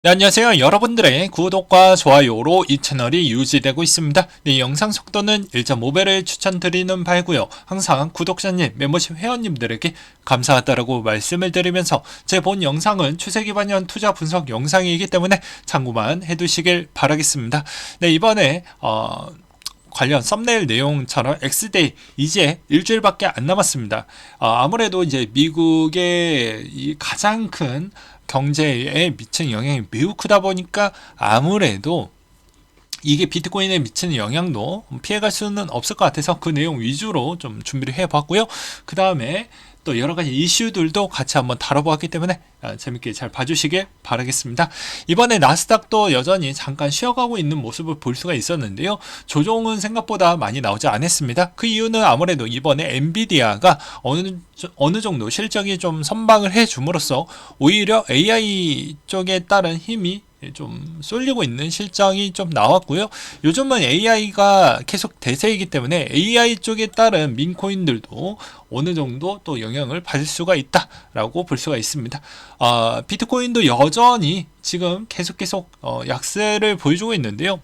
네, 안녕하세요. 여러분들의 구독과 좋아요로 이 채널이 유지되고 있습니다. 네, 영상 속도는 1.5배를 추천드리는 바이고요. 항상 구독자님, 멤버십 회원님들에게 감사하다라고 말씀을 드리면서 제 본 영상은 추세 기반형 투자 분석 영상이기 때문에 참고만 해두시길 바라겠습니다. 네, 이번에 관련 썸네일 내용처럼 X데이 이제 일주일밖에 안 남았습니다. 아무래도 이제 미국의 이 가장 큰 경제에 미치는 영향이 매우 크다 보니까 아무래도 이게 비트코인에 미치는 영향도 피해갈 수는 없을 것 같아서 그 내용 위주로 좀 준비를 해봤고요. 그 다음에 또 여러가지 이슈들도 같이 한번 다뤄보았기 때문에 재밌게 잘 봐주시길 바라겠습니다. 이번에 나스닥도 여전히 잠깐 쉬어가고 있는 모습을 볼 수가 있었는데요. 조정은 생각보다 많이 나오지 않았습니다. 그 이유는 아무래도 이번에 엔비디아가 어느 정도 실적이 좀 선방을 해줌으로써 오히려 AI 쪽에 따른 힘이 좀 쏠리고 있는 실정이 좀 나왔고요. 요즘은 AI가 계속 대세이기 때문에 AI 쪽에 따른 민코인들도 어느 정도 또 영향을 받을 수가 있다라고 볼 수가 있습니다. 비트코인도 여전히 지금 계속 약세를 보여주고 있는데요.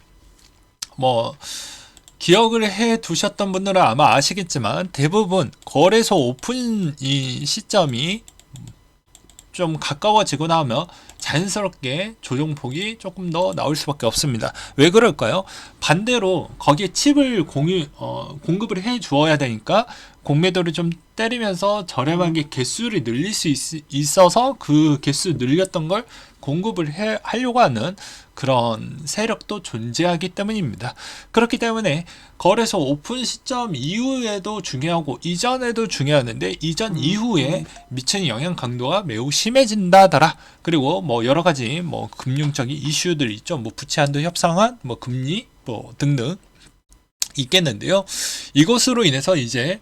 기억을 해 두셨던 분들은 아마 아시겠지만 대부분 거래소 오픈 이 시점이 좀 가까워지고 나면 자연스럽게 조정폭이 조금 더 나올 수밖에 없습니다. 왜 그럴까요? 반대로 거기에 칩을 공급을 해 주어야 되니까 공매도를 좀 때리면서 저렴하게 개수를 늘릴 수 있어서 그 개수 늘렸던 걸 공급을 하려고 하는 그런 세력도 존재하기 때문입니다. 그렇기 때문에 거래소 오픈 시점 이후에도 중요하고 이전에도 중요하는데 이전 이후에 미치는 영향 강도가 매우 심해진다더라. 그리고 여러가지 금융적인 이슈들 있죠. 부채 한도 협상안, 금리 등등 있겠는데요. 이것으로 인해서 이제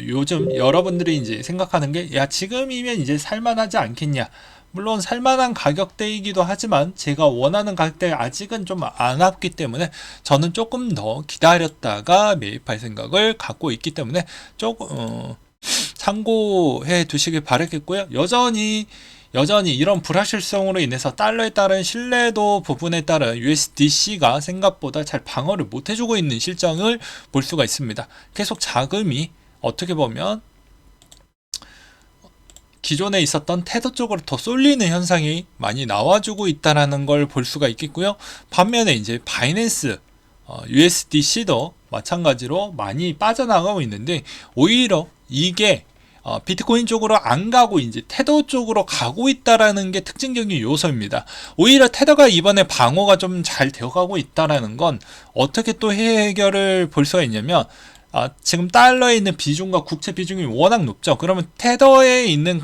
요즘 여러분들이 이제 생각하는 게 지금이면 이제 살만하지 않겠냐. 물론 살만한 가격대이기도 하지만 제가 원하는 가격대에 아직은 좀 안 왔기 때문에 저는 조금 더 기다렸다가 매입할 생각을 갖고 있기 때문에 조금 참고해 두시길 바라겠고요. 여전히 이런 불확실성으로 인해서 달러에 따른 신뢰도 부분에 따른 USDC가 생각보다 잘 방어를 못 해주고 있는 실정을 볼 수가 있습니다. 계속 자금이 어떻게 보면 기존에 있었던 테더 쪽으로 더 쏠리는 현상이 많이 나와주고 있다는 걸 볼 수가 있겠고요. 반면에 이제 바이낸스 USDC도 마찬가지로 많이 빠져나가고 있는데 오히려 이게 비트코인 쪽으로 안 가고 이제 테더 쪽으로 가고 있다라는 게 특징적인 요소입니다. 오히려 테더가 이번에 방어가 좀 잘 되어가고 있다라는 건 어떻게 또 해결을 볼 수가 있냐면 지금 달러에 있는 비중과 국채 비중이 워낙 높죠. 그러면 테더에 있는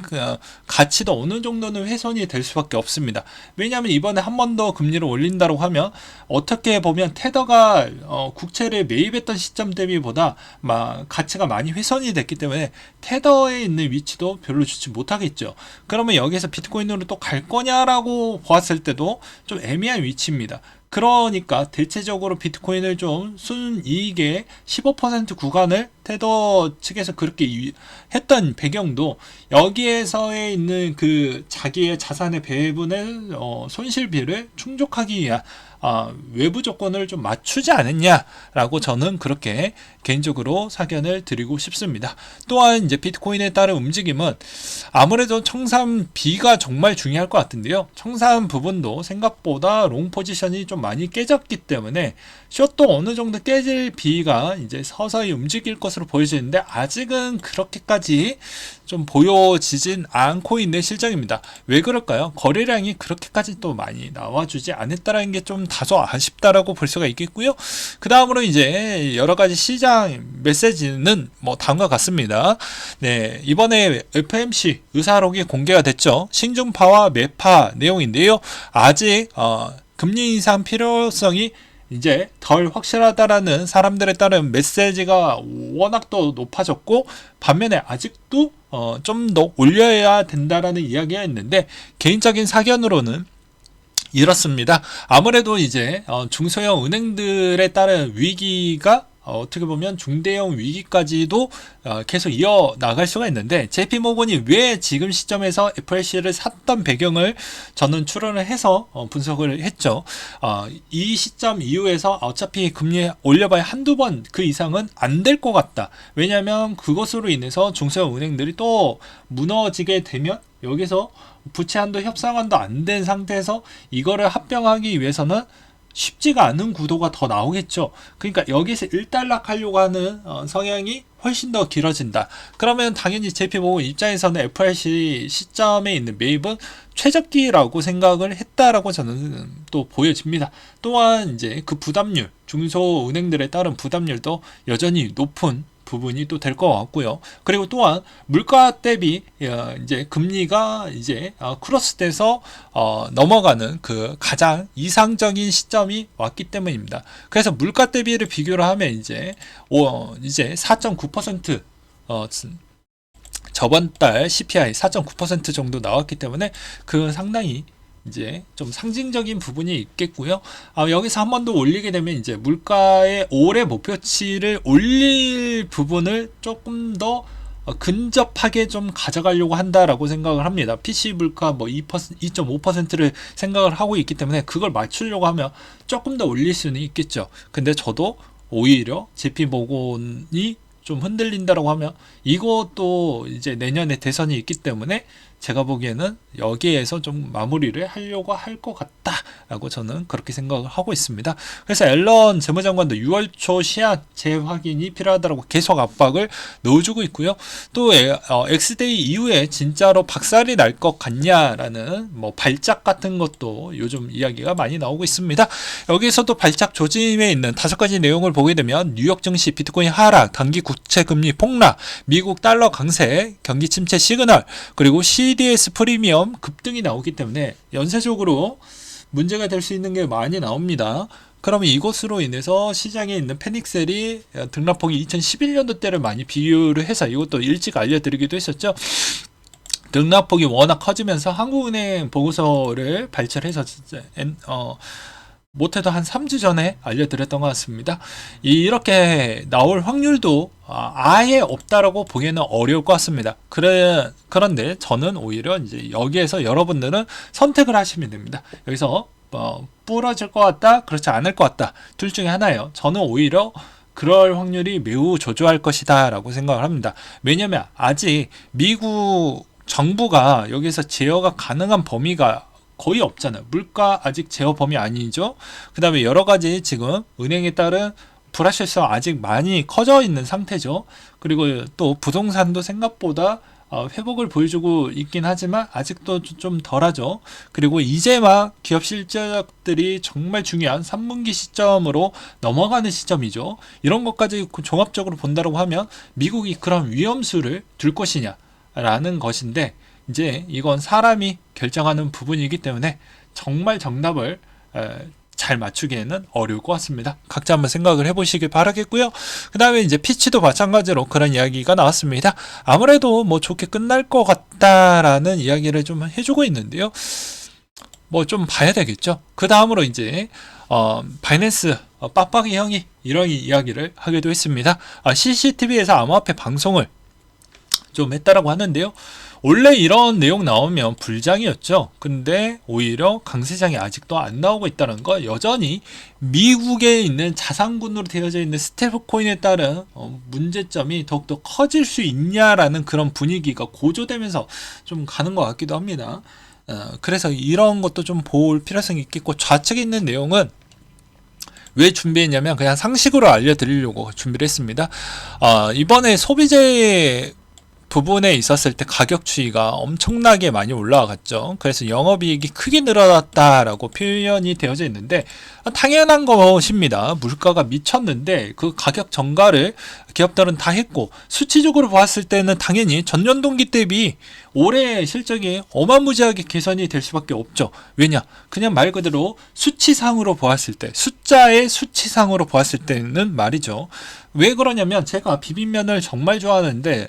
가치도 어느 정도는 훼손이 될 수밖에 없습니다. 왜냐하면 이번에 한 번 더 금리를 올린다고 하면 어떻게 보면 테더가 국채를 매입했던 시점 대비보다 가치가 많이 훼손이 됐기 때문에 테더에 있는 위치도 별로 좋지 못하겠죠. 그러면 여기서 비트코인으로 또 갈 거냐라고 보았을 때도 좀 애매한 위치입니다. 그러니까 대체적으로 비트코인을 좀 순이익의 15% 구간을 테더 측에서 그렇게 했던 배경도 여기에서에 있는 그 자기의 자산의 배분의 손실비를 충족하기 위한 외부 조건을 좀 맞추지 않았냐라고 저는 그렇게 개인적으로 사견을 드리고 싶습니다. 또한 이제 비트코인에 따른 움직임은 아무래도 청산비가 정말 중요할 것 같은데요. 청산 부분도 생각보다 롱 포지션이 좀 많이 깨졌기 때문에 숏도 어느 정도 깨질 비가 이제 서서히 움직일 것으로 보여지는데 아직은 그렇게까지 좀 보여지진 않고 있는 실정입니다. 왜 그럴까요? 거래량이 그렇게까지 또 많이 나와주지 않았다는 게 좀 다소 아쉽다라고 볼 수가 있겠고요. 그 다음으로 이제 여러가지 시장 메시지는 다음과 같습니다. 네, 이번에 FMC 의사록이 공개가 됐죠. 신중파와 매파 내용인데요. 아직 금리 인상 필요성이 이제 덜 확실하다라는 사람들에 따른 메시지가 워낙 또 높아졌고 반면에 아직도 좀 더 올려야 된다라는 이야기가 있는데 개인적인 사견으로는 이렇습니다. 아무래도 이제 중소형 은행들에 따른 위기가 어떻게 보면 중대형 위기까지도 계속 이어나갈 수가 있는데, JP모건이 왜 지금 시점에서 FRC를 샀던 배경을 저는 추론을 해서 분석을 했죠. 이 시점 이후에서 어차피 금리 올려봐야 한두 번 그 이상은 안 될 것 같다. 왜냐하면 그것으로 인해서 중소형 은행들이 또 무너지게 되면 여기서 부채 한도 협상안도 안 된 상태에서 이거를 합병하기 위해서는 쉽지가 않은 구도가 더 나오겠죠. 그러니까 여기서 일단락하려고 하는 성향이 훨씬 더 길어진다. 그러면 당연히 JP모건 입장에서는 FRC 시점에 있는 매입은 최적기라고 생각을 했다라고 저는 또 보여집니다. 또한 이제 그 부담률, 중소은행들에 따른 부담률도 여전히 높은 부분이 또 될 것 같고요. 그리고 또한 물가 대비 이제 금리가 이제 크로스돼서 넘어가는 그 가장 이상적인 시점이 왔기 때문입니다. 그래서 물가 대비를 비교를 하면 이제 4.9% 저번 달 CPI 4.9% 정도 나왔기 때문에 그 상당히 이제 좀 상징적인 부분이 있겠고요. 여기서 한 번 더 올리게 되면 이제 물가의 올해 목표치를 올릴 부분을 조금 더 근접하게 좀 가져가려고 한다라고 생각을 합니다. PC 물가 뭐 2.5%를 생각을 하고 있기 때문에 그걸 맞추려고 하면 조금 더 올릴 수는 있겠죠. 근데 저도 오히려 JP모건이 좀 흔들린다라고 하면 이것도 이제 내년에 대선이 있기 때문에 제가 보기에는 여기에서 좀 마무리를 하려고 할 것 같다라고 저는 그렇게 생각을 하고 있습니다. 그래서 앨런 재무장관도 6월 초 시한 재확인이 필요하다고 계속 압박을 넣어주고 있고요. 또 엑스데이 이후에 진짜로 박살이 날 것 같냐라는 뭐 발작 같은 것도 요즘 이야기가 많이 나오고 있습니다. 여기에서도 발작 조짐에 있는 5가지 내용을 보게 되면 뉴욕 증시 비트코인 하락, 단기 국채 금리 폭락, 미국 달러 강세, 경기 침체 시그널, 그리고 CDS 프리미엄 급등이 나오기 때문에 연쇄적으로 문제가 될 수 있는 게 많이 나옵니다. 그러면 이것으로 인해서 시장에 있는 패닉셀이 등락폭이 2011년도 때를 많이 비교를 해서 이것도 일찍 알려드리기도 했었죠. 등락폭이 워낙 커지면서 한국은행 보고서를 발췌해서 못해도 한 3주 전에 알려드렸던 것 같습니다. 이렇게 나올 확률도 아예 없다라고 보기에는 어려울 것 같습니다. 그런데 저는 오히려 이제 여기에서 여러분들은 선택을 하시면 됩니다. 여기서 부러질 것 같다, 그렇지 않을 것 같다, 둘 중에 하나예요. 저는 오히려 그럴 확률이 매우 저조할 것이다 라고 생각을 합니다. 왜냐면 아직 미국 정부가 여기서 제어가 가능한 범위가 거의 없잖아요. 물가 아직 제어 범위 아니죠. 그 다음에 여러 가지 지금 은행에 따른 불확실성 아직 많이 커져 있는 상태죠. 그리고 또 부동산도 생각보다 회복을 보여주고 있긴 하지만 아직도 좀 덜하죠. 그리고 이제 막 기업 실적들이 정말 중요한 3분기 시점으로 넘어가는 시점이죠. 이런 것까지 종합적으로 본다고 하면 미국이 그런 위험수를 둘 것이냐 라는 것인데, 이제 이건 사람이 결정하는 부분이기 때문에 정말 정답을 잘 맞추기에는 어려울 것 같습니다. 각자 한번 생각을 해보시길 바라겠고요. 그 다음에 이제 피치도 마찬가지로 그런 이야기가 나왔습니다. 아무래도 뭐 좋게 끝날 것 같다라는 이야기를 좀 해주고 있는데요. 뭐 좀 봐야 되겠죠. 그 다음으로 이제 바이낸스 빡빡이 형이 이런 이야기를 하기도 했습니다. CCTV에서 암호화폐 방송을 좀 했다라고 하는데요. 원래 이런 내용 나오면 불장이었죠. 근데 오히려 강세장이 아직도 안 나오고 있다는 거, 여전히 미국에 있는 자산군으로 되어져 있는 스테이블코인에 따른 문제점이 더욱더 커질 수 있냐라는 그런 분위기가 고조되면서 좀 가는 것 같기도 합니다. 그래서 이런 것도 좀 볼 필요성이 있겠고, 좌측에 있는 내용은 왜 준비했냐면 그냥 상식으로 알려드리려고 준비를 했습니다. 이번에 소비재 부분에 있었을 때 가격 추이가 엄청나게 많이 올라갔죠. 그래서 영업이익이 크게 늘어났다라고 표현이 되어져 있는데 당연한 것입니다. 물가가 미쳤는데 그 가격 전가를 기업들은 다 했고, 수치적으로 봤을 때는 당연히 전년 동기 대비 올해 실적이 어마무지하게 개선이 될 수밖에 없죠. 왜냐? 그냥 말 그대로 수치상으로 보았을 때, 숫자의 수치상으로 보았을 때는 말이죠. 왜 그러냐면 제가 비빔면을 정말 좋아하는데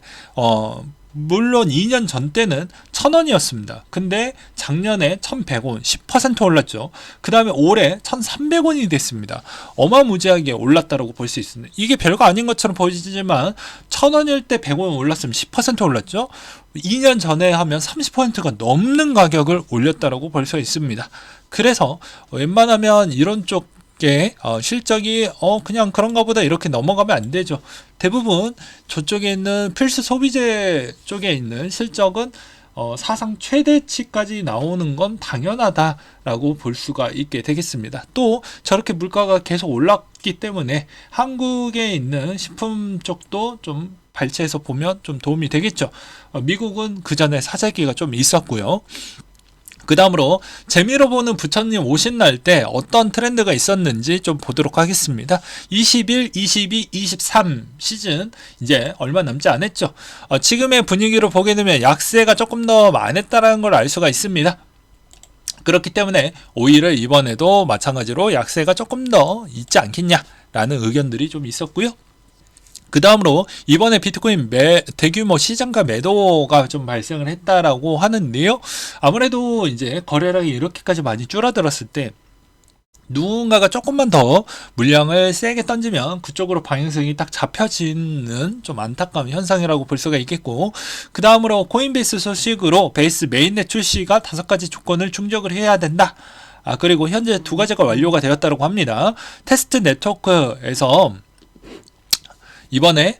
물론 2년 전 때는 1,000원이었습니다. 근데 작년에 1,100원, 10% 올랐죠. 그 다음에 올해 1,300원이 됐습니다. 어마무지하게 올랐다고 볼 수 있습니다. 이게 별거 아닌 것처럼 보이지만 1,000원일 때 100원 올랐으면 10% 올랐죠. 2년 전에 하면 30%가 넘는 가격을 올렸다고 볼 수 있습니다. 그래서 웬만하면 이런 쪽 실적이 그냥 그런가 보다 이렇게 넘어가면 안 되죠. 대부분 저쪽에 있는 필수 소비재 쪽에 있는 실적은 사상 최대치까지 나오는 건 당연하다라고 볼 수가 있게 되겠습니다. 또 저렇게 물가가 계속 올랐기 때문에 한국에 있는 식품 쪽도 좀 발췌해서 보면 좀 도움이 되겠죠. 미국은 그 전에 사재기가 좀 있었고요. 그 다음으로 재미로 보는 부처님 오신 날 때 어떤 트렌드가 있었는지 좀 보도록 하겠습니다. 21, 22, 23 시즌 이제 얼마 남지 않았죠. 지금의 분위기로 보게 되면 약세가 조금 더 많았다는 걸 알 수가 있습니다. 그렇기 때문에 오히려 이번에도 마찬가지로 약세가 조금 더 있지 않겠냐라는 의견들이 좀 있었고요. 그 다음으로 이번에 비트코인 대규모 시장가 매도가 좀 발생을 했다라고 하는데요. 아무래도 이제 거래량이 이렇게까지 많이 줄어들었을 때 누군가가 조금만 더 물량을 세게 던지면 그쪽으로 방향성이 딱 잡혀지는 좀 안타까운 현상이라고 볼 수가 있겠고, 그 다음으로 코인베이스 소식으로 베이스 메인넷 출시가 5가지 조건을 충족을 해야 된다. 그리고 현재 2가지가 완료가 되었다고 합니다. 테스트 네트워크에서 이번에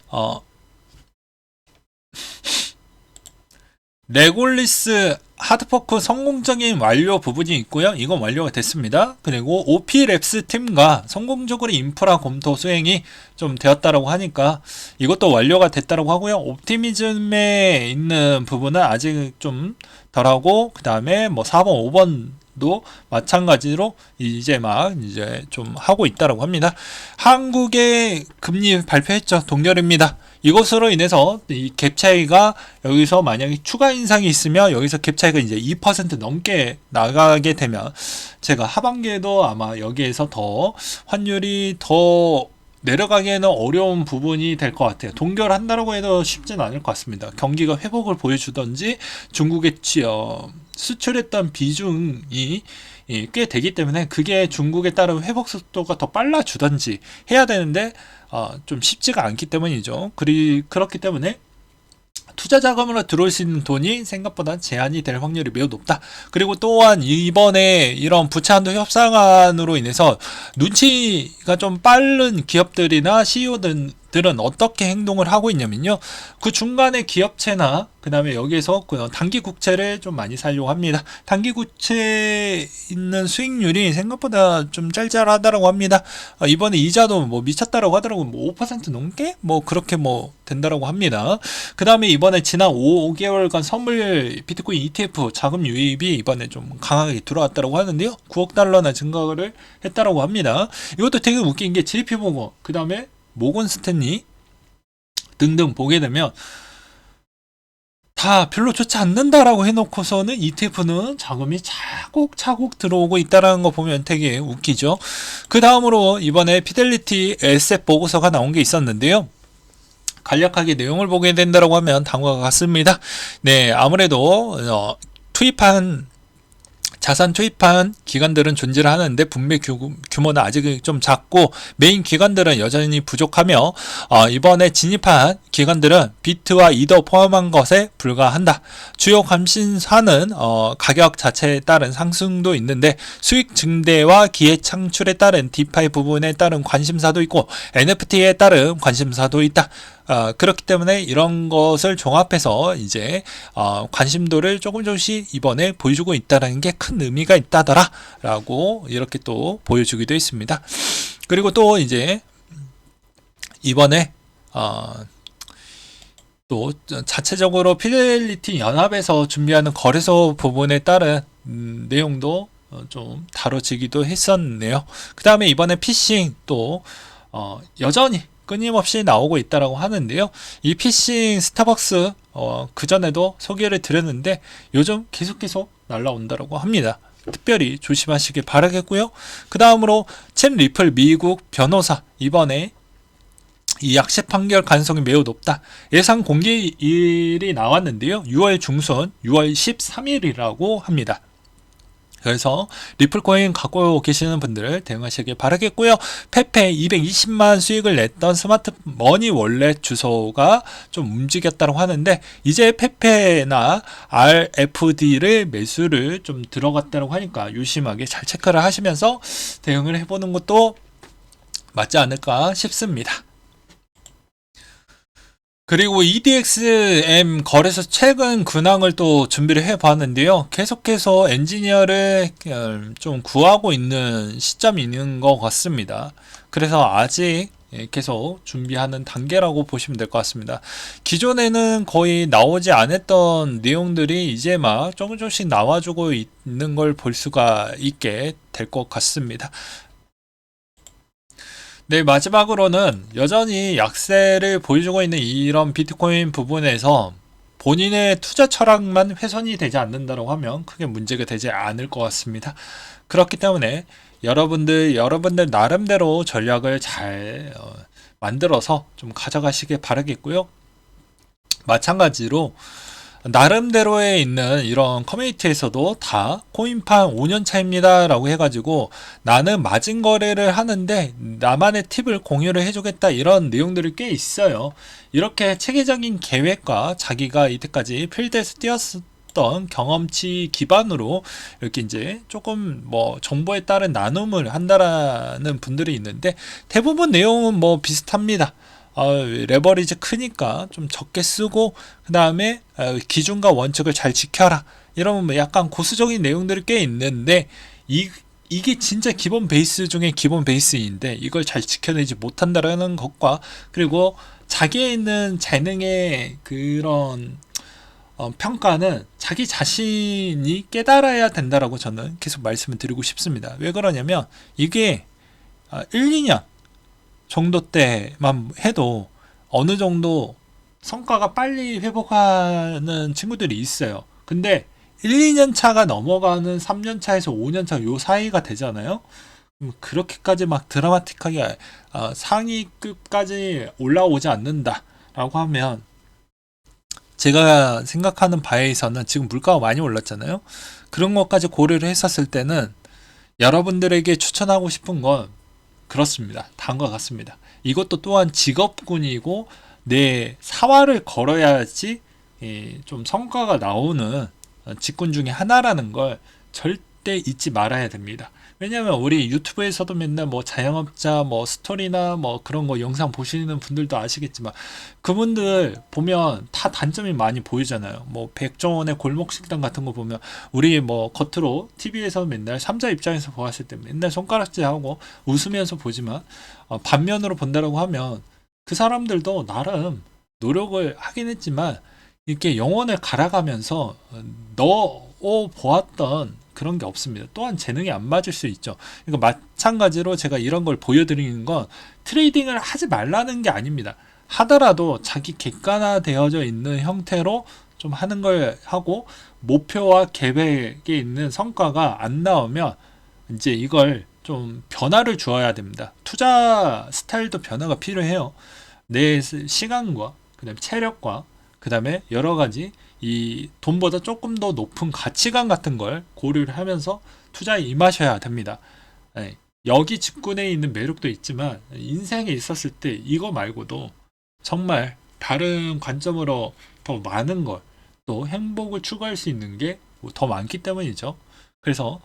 레골리스 하드포크 성공적인 완료 부분이 있고요. 이건 완료가 됐습니다. 그리고 OP랩스 팀과 성공적으로 인프라 검토 수행이 좀 되었다라고 하니까 이것도 완료가 됐다라고 하고요. 옵티미즘에 있는 부분은 아직 좀 덜하고, 그 다음에 뭐 4번, 5번도 마찬가지로 이제 좀 하고 있다라고 합니다. 한국의 금리 발표했죠. 동결입니다. 이것으로 인해서 이 갭 차이가 여기서 만약에 추가 인상이 있으면 여기서 갭 차이가 이제 2% 넘게 나가게 되면 제가 하반기에도 아마 여기에서 더 환율이 더 내려가기에는 어려운 부분이 될 것 같아요. 동결한다고 해도 쉽진 않을 것 같습니다. 경기가 회복을 보여주던지 중국의 수출했던 비중이 꽤 되기 때문에 그게 중국에 따른 회복 속도가 더 빨라주던지 해야 되는데 좀 쉽지가 않기 때문이죠. 그렇기 때문에 투자 자금으로 들어올 수 있는 돈이 생각보다 제한이 될 확률이 매우 높다. 그리고 또한 이번에 이런 부채한도 협상안으로 인해서 눈치가 좀 빠른 기업들이나 CEO들은 어떻게 행동을 하고 있냐면요. 그 중간에 기업체나 그 다음에 여기에서 단기 국채를 좀 많이 사려고 합니다. 단기 국채 있는 수익률이 생각보다 좀 짤짤하다라고 합니다. 이번에 이자도 뭐 미쳤다라고 하더라고요. 뭐 5% 넘게? 뭐 그렇게 뭐 된다라고 합니다. 그 다음에 이번에 지난 5개월간 선물 비트코인 ETF 자금 유입이 이번에 좀 강하게 들어왔다라고 하는데요. 9억 달러나 증가를 했다라고 합니다. 이것도 되게 웃긴 게 JP 모건, 그 다음에 모건 스탠리 등등 보게 되면 다 별로 좋지 않는다라고 해놓고서는 ETF는 자금이 차곡차곡 들어오고 있다는 거 보면 되게 웃기죠. 그 다음으로 이번에 피델리티 에셋 보고서가 나온 게 있었는데요. 간략하게 내용을 보게 된다고 하면 다음과 같습니다. 네, 아무래도 자산 투입한 기관들은 존재를 하는데 분배 규모는 아직 좀 작고 메인 기관들은 여전히 부족하며 이번에 진입한 기관들은 비트와 이더 포함한 것에 불과한다. 주요 관심사는 가격 자체에 따른 상승도 있는데 수익 증대와 기회 창출에 따른 디파이 부분에 따른 관심사도 있고 NFT에 따른 관심사도 있다. 그렇기 때문에 이런 것을 종합해서 이제 관심도를 조금씩 이번에 보여주고 있다는 게 큰 의미가 있다더라 라고 이렇게 또 보여주기도 했습니다. 그리고 또 이제 이번에 또 자체적으로 피델리티 연합에서 준비하는 거래소 부분에 따른 내용도 좀 다뤄지기도 했었네요. 그 다음에 이번에 피싱 또 여전히 끊임없이 나오고 있다라고 하는데요. 이 피싱 스타벅스 그 전에도 소개를 드렸는데 요즘 계속 날라온다라고 합니다. 특별히 조심하시길 바라겠고요. 그 다음으로 챗 리플 미국 변호사 이번에 이 약식 판결 가능성이 매우 높다. 예상 공개일이 나왔는데요. 6월 중순 6월 13일이라고 합니다. 그래서 리플코인 갖고 계시는 분들 대응하시길 바라겠고요. 페페 220만 수익을 냈던 스마트 머니 월렛 주소가 좀 움직였다고 하는데 이제 페페나 RFD를 매수를 좀 들어갔다고 하니까 유심하게 잘 체크를 하시면서 대응을 해보는 것도 맞지 않을까 싶습니다. 그리고 EDXM 거래소 최근 근황을 또 준비를 해 봤는데요. 계속해서 엔지니어를 좀 구하고 있는 시점이 있는 것 같습니다. 그래서 아직 계속 준비하는 단계라고 보시면 될 것 같습니다. 기존에는 거의 나오지 않았던 내용들이 이제 막 조금씩 나와주고 있는 걸 볼 수가 있게 될 것 같습니다. 네, 마지막으로는 여전히 약세를 보여주고 있는 이런 비트코인 부분에서 본인의 투자 철학만 훼손이 되지 않는다고 하면 크게 문제가 되지 않을 것 같습니다. 그렇기 때문에 여러분들 나름대로 전략을 잘 만들어서 좀 가져가시길 바라겠고요. 마찬가지로 나름대로에 있는 이런 커뮤니티에서도 다 코인판 5년 차입니다 라고 해가지고 나는 마진 거래를 하는데 나만의 팁을 공유를 해주겠다 이런 내용들이 꽤 있어요. 이렇게 체계적인 계획과 자기가 이때까지 필드에서 뛰었던 경험치 기반으로 이렇게 이제 조금 뭐 정보에 따른 나눔을 한다라는 분들이 있는데 대부분 내용은 뭐 비슷합니다. 레버리지 크니까 좀 적게 쓰고 그 다음에 기준과 원칙을 잘 지켜라 이러면 약간 고수적인 내용들이 꽤 있는데 이게 진짜 기본 베이스 중에 기본 베이스인데 이걸 잘 지켜내지 못한다라는 것과 그리고 자기에 있는 재능의 그런 평가는 자기 자신이 깨달아야 된다라고 저는 계속 말씀을 드리고 싶습니다. 왜 그러냐면 이게 1, 2년 정도 때만 해도 어느 정도 성과가 빨리 회복하는 친구들이 있어요. 근데 1, 2년 차가 넘어가는 3년 차에서 5년 차 요 사이가 되잖아요. 그렇게까지 막 드라마틱하게 상위급까지 올라오지 않는다라고 하면 제가 생각하는 바에서는 지금 물가가 많이 올랐잖아요. 그런 것까지 고려를 했었을 때는 여러분들에게 추천하고 싶은 건 그렇습니다. 다음과 같습니다. 이것도 또한 직업군이고 내 사활을 걸어야지 좀 성과가 나오는 직군 중에 하나라는 걸 절대 잊지 말아야 됩니다. 왜냐하면 우리 유튜브에서도 맨날 뭐 자영업자 뭐 스토리나 뭐 그런 거 영상 보시는 분들도 아시겠지만 그분들 보면 다 단점이 많이 보이잖아요. 뭐 백종원의 골목식당 같은 거 보면 우리 뭐 겉으로 TV에서 맨날 삼자 입장에서 보았을 때 맨날 손가락질하고 웃으면서 보지만 반면으로 본다라고 하면 그 사람들도 나름 노력을 하긴 했지만 이렇게 영혼을 갈아가면서 보았던 그런 게 없습니다. 또한 재능이 안 맞을 수 있죠. 그러니까 마찬가지로 제가 이런 걸 보여드리는 건 트레이딩을 하지 말라는 게 아닙니다. 하더라도 자기 객관화되어져 있는 형태로 좀 하는 걸 하고 목표와 계획에 있는 성과가 안 나오면 이제 이걸 좀 변화를 주어야 됩니다. 투자 스타일도 변화가 필요해요. 내 시간과 그다음에 체력과 그다음에 여러 가지 이 돈보다 조금 더 높은 가치관 같은 걸 고려를 하면서 투자에 임하셔야 됩니다. 네. 여기 직군에 있는 매력도 있지만 인생에 있었을 때 이거 말고도 정말 다른 관점으로 더 많은 걸 또 행복을 추구할 수 있는 게 더 많기 때문이죠. 그래서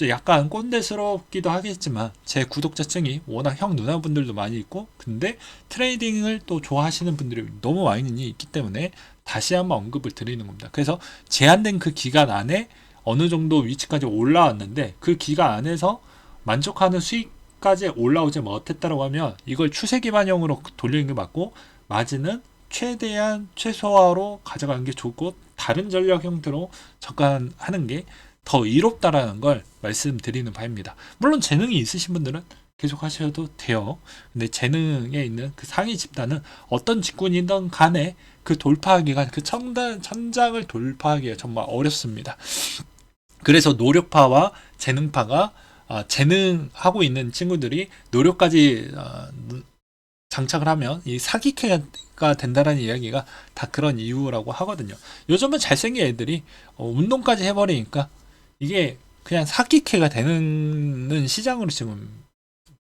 약간 꼰대스럽기도 하겠지만 제 구독자층이 워낙 형 누나분들도 많이 있고 근데 트레이딩을 또 좋아하시는 분들이 너무 많이 있기 때문에 다시 한번 언급을 드리는 겁니다. 그래서 제한된 그 기간 안에 어느 정도 위치까지 올라왔는데 그 기간 안에서 만족하는 수익까지 올라오지 못했다고 하면 이걸 추세 기반형으로 돌리는 게 맞고 마진은 최대한 최소화로 가져가는 게 좋고 다른 전략 형태로 접근하는 게 더 이롭다라는 걸 말씀드리는 바입니다. 물론 재능이 있으신 분들은 계속 하셔도 돼요. 근데 재능에 있는 그 상위 집단은 어떤 직군이든 간에 그 돌파하기가 그 천장을 돌파하기가 정말 어렵습니다. 그래서 노력파와 재능파가 재능하고 있는 친구들이 노력까지 장착을 하면 이 사기캐가 된다라는 이야기가 다 그런 이유라고 하거든요. 요즘은 잘생긴 애들이 운동까지 해버리니까 이게 그냥 사기캐가 되는 시장으로 지금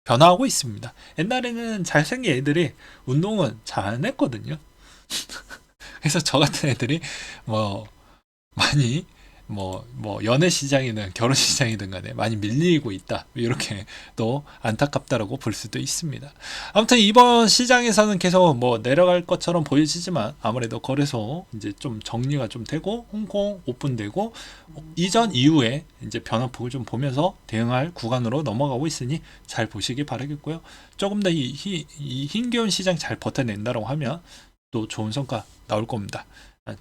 변화하고 있습니다. 옛날에는 잘생긴 애들이 운동은 잘 안 했거든요. 그래서 저 같은 애들이 뭐 많이 연애 시장이든 결혼 시장이든 간에 많이 밀리고 있다. 이렇게 또 안타깝다라고 볼 수도 있습니다. 아무튼 이번 시장에서는 계속 내려갈 것처럼 보여지지만 아무래도 거래소 이제 좀 정리가 좀 되고 홍콩 오픈되고 이전 이후에 이제 변화폭을 좀 보면서 대응할 구간으로 넘어가고 있으니 잘 보시기 바라겠고요. 조금 더 이 힘겨운 시장 잘 버텨낸다고 하면 또 좋은 성과 나올 겁니다.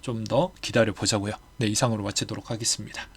좀 더 기다려 보자고요. 네, 이상으로 마치도록 하겠습니다.